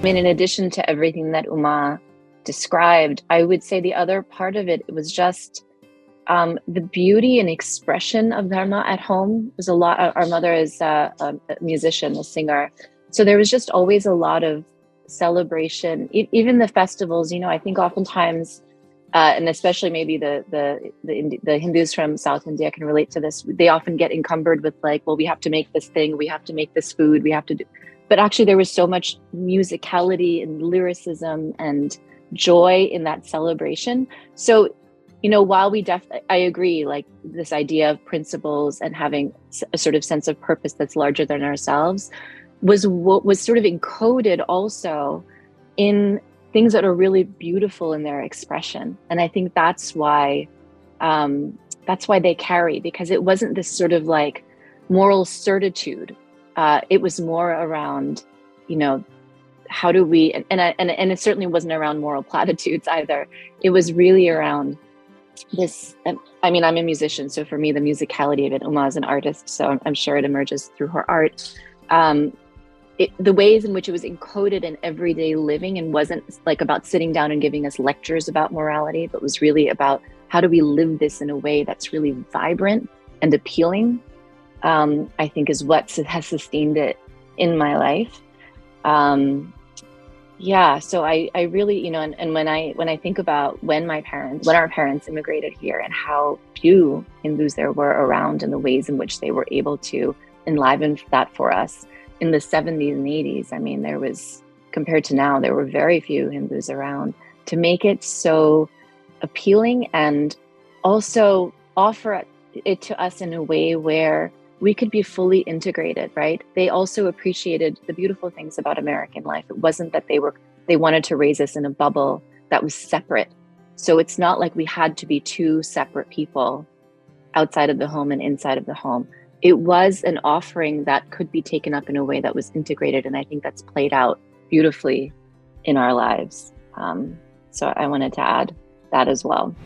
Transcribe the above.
I mean, in addition to everything that Uma described, I would say the other part of it was just the beauty and expression of dharma at home. Was a lot. Our mother is a musician, a singer, so there was just always a lot of celebration. Even the festivals, I think oftentimes, and especially maybe the Hindus from South India can relate to this. They often get encumbered with like, well, we have to make this thing, we have to make this food, we have to do. But actually, there was so much musicality and lyricism and joy in that celebration. So, while I agree, like this idea of principles and having a sort of sense of purpose that's larger than ourselves was what was sort of encoded also in things that are really beautiful in their expression. And I think that's why they carry, because it wasn't this sort of like moral certitude. It was more around, how do we, and it certainly wasn't around moral platitudes either. It was really around this. I mean, I'm a musician, so for me, the musicality of it, Uma is an artist, so I'm sure it emerges through her art. The ways in which it was encoded in everyday living and wasn't like about sitting down and giving us lectures about morality, but was really about how do we live this in a way that's really vibrant and appealing, I think is what has sustained it in my life. So I really, and when I think about when our parents immigrated here and how few Hindus there were around and the ways in which they were able to enliven that for us in the 70s and 80s, I mean, there was, compared to now, there were very few Hindus around to make it so appealing and also offer it to us in a way where we could be fully integrated, right? They also appreciated the beautiful things about American life. It wasn't that they wanted to raise us in a bubble that was separate. So it's not like we had to be two separate people outside of the home and inside of the home. It was an offering that could be taken up in a way that was integrated. And I think that's played out beautifully in our lives. So I wanted to add that as well.